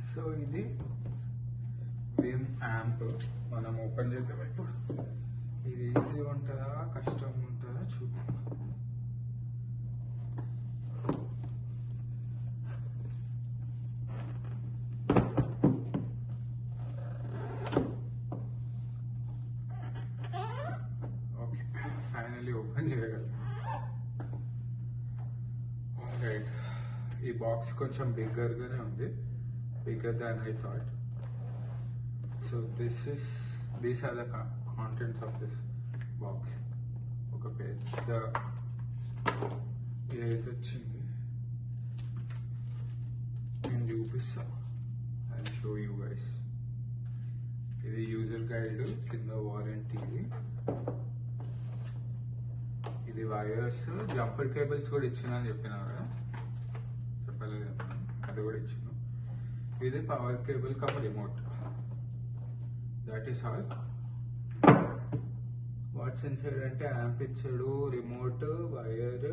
So ఇది Vim amp మనం open చేద్దాం. ఇప్పుడు ఇది ఈజీ ఉంటుందా కష్టం ఉంటుందా చూద్దాం. ఓకే, ఫైనలీ ఓపెన్ చేయగలం. రైట్, ఈ బాక్స్ కొంచెం బిగ్గర్గానే ఉంది, bigger than I thought. So these are the contents of this box. ఒక పెద్ద ఏదైతే వచ్చింది నేను చూపిస్తా, ఐ షో యూ గైస్. ఇది యూజర్ గైడ్, కింద వారంటీ, ఇది వైర్స్, జంపర్ కేబుల్స్ కూడా ఇచ్చిన అని చెప్పినా కదా, చెప్పలేదు, అది కూడా ఇచ్చిన. ఇది పవర్ కేబుల్ కప్ remote. That is all. What's inside అంటే యాంప్ ఇచ్చాడు, remote, wire,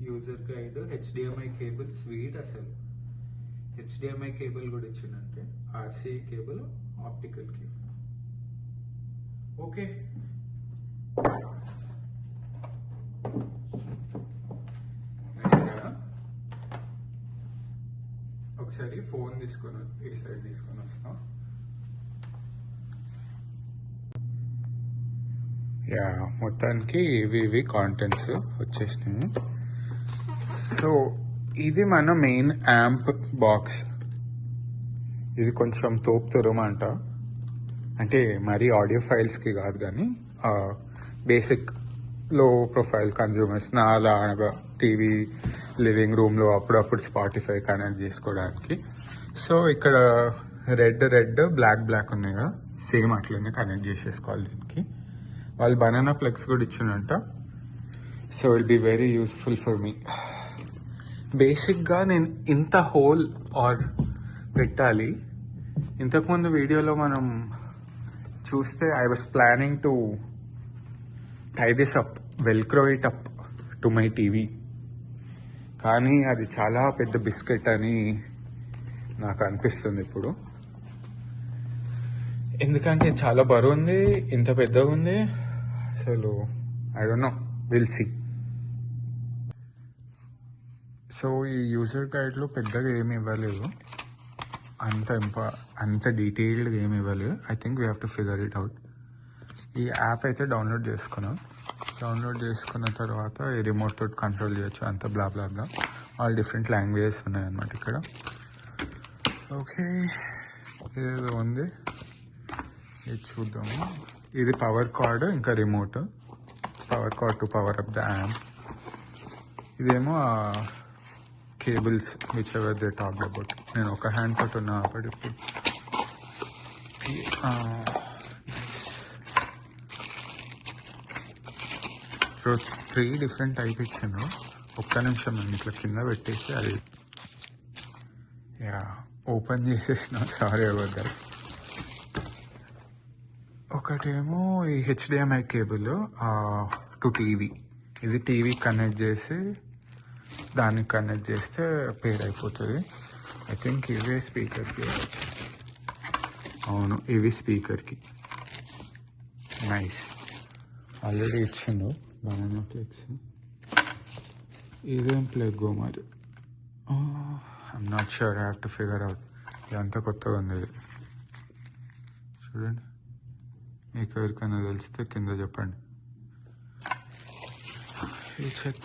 user guide, HDMI cable. స్వీట్ అసలు. హెచ్డిఎంఐ కేబుల్ కూడా ఇచ్చిందంటే RCA cable, optical cable. Okay, ఒకసారి ఫోన్ తీసుకొని ఈ సైడ్ తీసుకొని వస్తాం. యా, మొత్తానికి ఇవి కాంటెంట్స్ వచ్చేసినాయి. సో ఇది మన మెయిన్ యాంప్ బాక్స్. ఇది కొంచెం తోపుతురమంట, అంటే మరీ ఆడియో ఫైల్స్కి కాదు కానీ బేసిక్ లో ప్రొఫైల్ కన్జ్యూమర్స్ నా అలాగా టీవీ లివింగ్ రూమ్లో అప్పుడప్పుడు స్పాటిఫై కనెక్ట్ చేసుకోవడానికి. సో ఇక్కడ రెడ్ బ్లాక్ ఉన్నాయి కదా, సేమ్ అట్లనే కనెక్ట్ చేసేసుకోవాలి దీనికి. వాళ్ళు బనానా ప్లగ్స్ కూడా ఇచ్చిండంట. So it be very useful for me. బేసిక్గా నేను ఇంత హోల్ ఆర్ పెట్టాలి. ఇంతకుముందు వీడియోలో మనం చూస్తే I was planning to tie this up, velcro it up to my TV, కానీ అది చాలా పెద్ద బిస్కెట్ అని నాకు అనిపిస్తుంది ఇప్పుడు. ఎందుకంటే చాలా బరువు ఉంది, ఇంత పెద్దగా ఉంది. అసలు I don't know, will see. So ఈ యూజర్ గైడ్లో పెద్దగా ఏమి ఇవ్వలేదు, అంత డీటెయిల్డ్గా ఏమి ఇవ్వలేదు. I think we have to figure it out. ఈ యాప్ అయితే డౌన్లోడ్ చేసుకున్నాం. డౌన్లోడ్ చేసుకున్న తర్వాత ఈ రిమోట్ తోటి కంట్రోల్ చేయొచ్చు, అంత blah blah blah. All different languages ఉన్నాయన్నమాట ఇక్కడ. ఓకే, ఏదో ఉంది, ఇది చూద్దాము. ఇది పవర్ కార్డ్, ఇంకా remote. Power cord to power up the amp. ఇదేమో cables which ever they talk about. నేను ఒక హ్యాండ్ తోటి ఉన్నా కాబట్టి ఇప్పుడు. సో 3 డిఫరెంట్ టైప్ ఇచ్చాను. ఒక్క నిమిషం నేను ఇట్లా కింద పెట్టేసి అది ఓపెన్ చేసేసిన. Sorry about that. ఒకటేమో ఈ హెచ్డిఎంఐ కేబుల్ టు టీవీ. ఇది టీవీ కనెక్ట్ చేసి దానికి కనెక్ట్ చేస్తే పేర్ అయిపోతుంది. ఐ థింక్ ఇవే స్పీకర్కి. అవును, ఇవి స్పీకర్కి. నైస్, ఆల్రెడీ ఇచ్చిండు బనానా ప్లగ్స్. ఇదేం ప్లగ్ మరి, I'm not sure, I have to figure out. ఇదంతా కొత్తగా ఉంది ఇది. చూడండి, మీకు ఎవరికైనా తెలిస్తే కింద చెప్పండి. ఈ చెక్